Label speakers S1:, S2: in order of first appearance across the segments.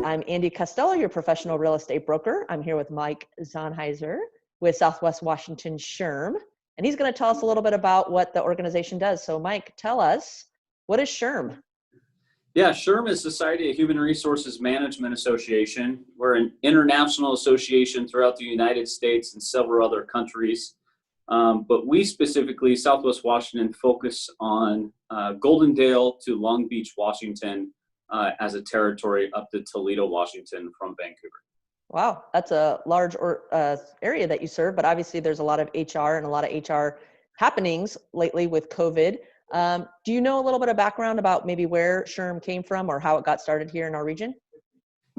S1: I'm Andy Costello, your professional real estate broker. I'm here with Mike ZAHNISER with Southwest Washington SHRM, and he's going to tell us a little bit about what the organization does. So Mike, tell us, what is SHRM?
S2: Yeah, SHRM is Society of Human Resources Management Association. We're an international association throughout the United States and several other countries. But we specifically, Southwest Washington, focus on Goldendale to Long Beach, Washington, as a territory up to Toledo, Washington from Vancouver.
S1: Wow, that's a large area that you serve, but obviously there's a lot of HR and a lot of HR happenings lately with COVID. Do you know a little bit of background about maybe where SHRM came from or how it got started here in our region?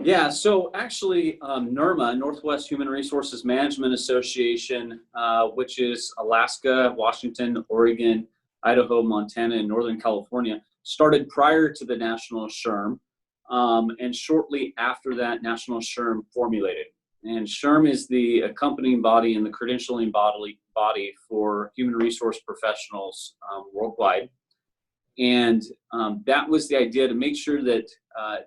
S2: Yeah, so actually NHRMA, Northwest Human Resources Management Association, which is Alaska, Washington, Oregon, Idaho, Montana, and Northern California, started prior to the National SHRM. And shortly after that, National SHRM formulated. And SHRM is the accompanying body and the credentialing body for human resource professionals worldwide. And that was the idea, to make sure that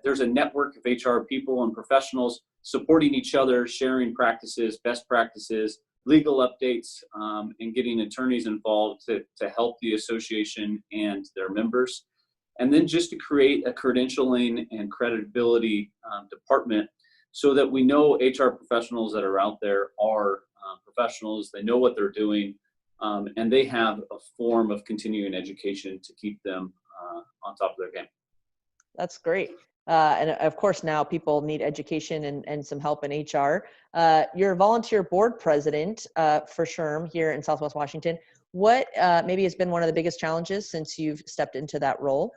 S2: there's a network of HR people and professionals supporting each other, sharing practices, best practices, legal updates, and getting attorneys involved to help the association and their members. And then just to create a credentialing and credibility department so that we know HR professionals that are out there are professionals, they know what they're doing, and they have a form of continuing education to keep them on top of their game.
S1: That's great. And of course, now people need education and some help in HR. You're a volunteer board president for SHRM here in Southwest Washington. What maybe has been one of the biggest challenges since you've stepped into that role?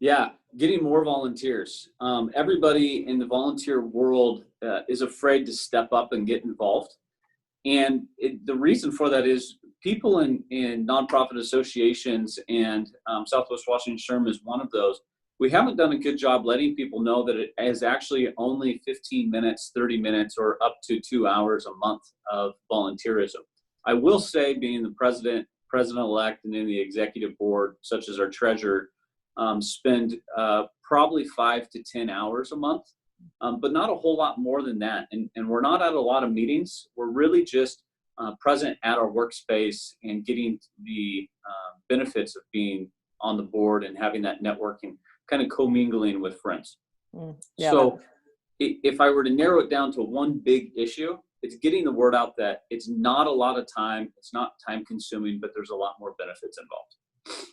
S2: Yeah, getting more volunteers. Everybody in the volunteer world is afraid to step up and get involved. And the reason for that is people in nonprofit associations, and Southwest Washington SHRM is one of those. We haven't done a good job letting people know that it is actually only 15 minutes, 30 minutes, or up to 2 hours a month of volunteerism. I will say, being the president-elect, and in the executive board, such as our treasurer, spend probably 5 to 10 hours a month, but not a whole lot more than that. And we're not at a lot of meetings. We're really just present at our workspace and getting the benefits of being on the board and having that networking, kind of commingling with friends.
S1: Yeah,
S2: so if I were to narrow it down to one big issue, it's getting the word out that it's not a lot of time, it's not time consuming, but there's a lot more benefits involved.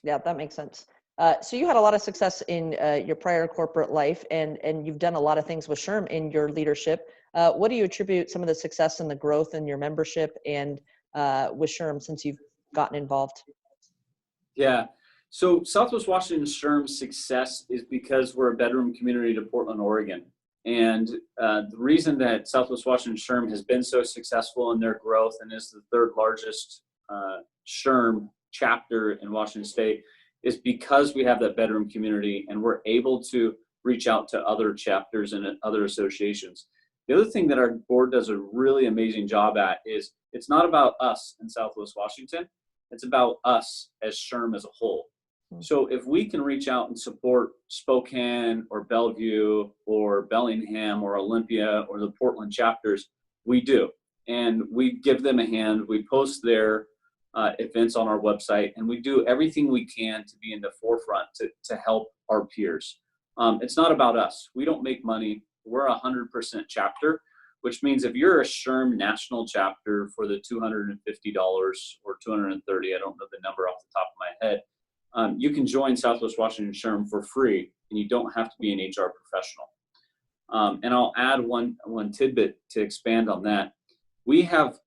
S1: Yeah, that makes sense. So you had a lot of success in your prior corporate life, and you've done a lot of things with SHRM in your leadership. What do you attribute some of the success and the growth in your membership and with SHRM since you've gotten involved?
S2: Yeah, so Southwest Washington SHRM's success is because we're a bedroom community to Portland, Oregon. And the reason that Southwest Washington SHRM has been so successful in their growth and is the third largest SHRM chapter in Washington State is because we have that bedroom community and we're able to reach out to other chapters and other associations. The other thing that our board does a really amazing job at is it's not about us in Southwest Washington, it's about us as SHRM as a whole. So if we can reach out and support Spokane or Bellevue or Bellingham or Olympia or the Portland chapters, we do. And we give them a hand, we post their events on our website, and we do everything we can to be in the forefront to help our peers. It's not about us. We don't make money. We're a 100% chapter, which means if you're a SHRM national chapter for the $250 or $230, I don't know the number off the top of my head, you can join Southwest Washington SHRM for free, and you don't have to be an HR professional. And I'll add one tidbit to expand on that. We have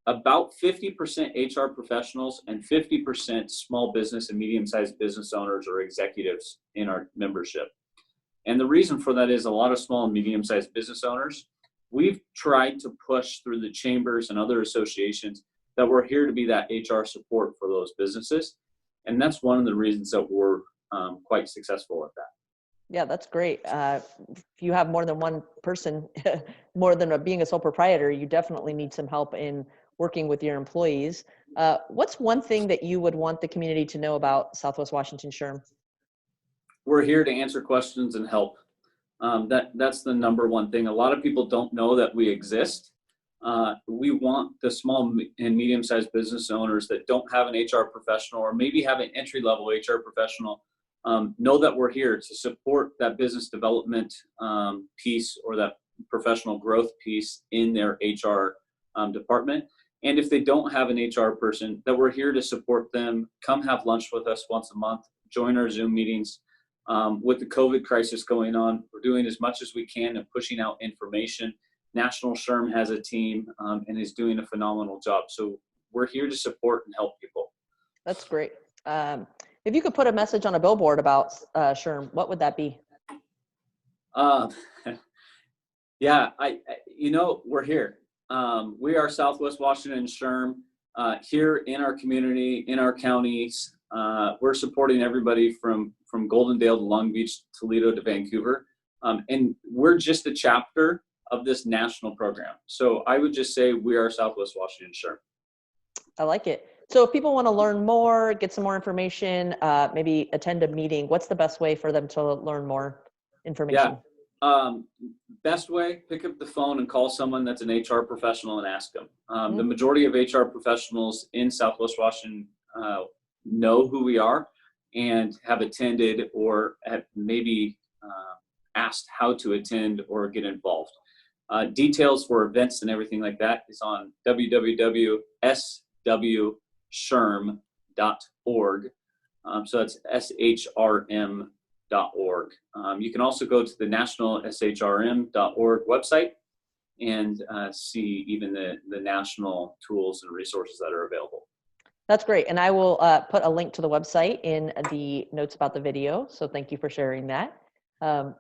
S2: about 50% HR professionals and 50% small business and medium-sized business owners or executives in our membership. And the reason for that is a lot of small and medium-sized business owners, we've tried to push through the chambers and other associations that we're here to be that HR support for those businesses. And that's one of the reasons that we're quite successful at that.
S1: Yeah, that's great. If you have more than one person, more than being a sole proprietor, you definitely need some help in working with your employees. What's one thing that you would want the community to know about Southwest Washington SHRM?
S2: We're here to answer questions and help. That's the number one thing. A lot of people don't know that we exist. We want the small and medium-sized business owners that don't have an HR professional, or maybe have an entry-level HR professional, know that we're here to support that business development piece, or that professional growth piece in their HR department. And if they don't have an HR person, that we're here to support them. Come have lunch with us once a month, join our Zoom meetings. With the COVID crisis going on, we're doing as much as we can and pushing out information. National SHRM has a team and is doing a phenomenal job. So we're here to support and help people.
S1: That's great. If you could put a message on a billboard about SHRM, what would that be?
S2: Yeah, we're here. We are Southwest Washington SHRM here in our community, in our counties. We're supporting everybody from Goldendale to Long Beach, Toledo to Vancouver. And we're just a chapter of this national program. So I would just say we are Southwest Washington SHRM.
S1: I like it. So if people want to learn more, get some more information, maybe attend a meeting, what's the best way for them to learn more information?
S2: Yeah. Best way, pick up the phone and call someone that's an HR professional and ask them. The majority of HR professionals in Southwest Washington know who we are and have attended, or have maybe asked how to attend or get involved. Details for events and everything like that is on www.swshrm.org. So that's SHRM.org. You can also go to the national SHRM.org website and see even the national tools and resources that are available.
S1: That's great. And I will put a link to the website in the notes about the video. So thank you for sharing that.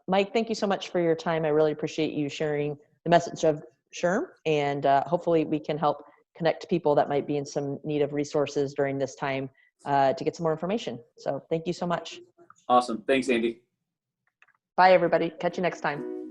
S1: Mike, thank you so much for your time. I really appreciate you sharing the message of SHRM, and hopefully we can help connect people that might be in some need of resources during this time to get some more information. So thank you so much.
S2: Awesome. Thanks, Andy.
S1: Bye, everybody. Catch you next time.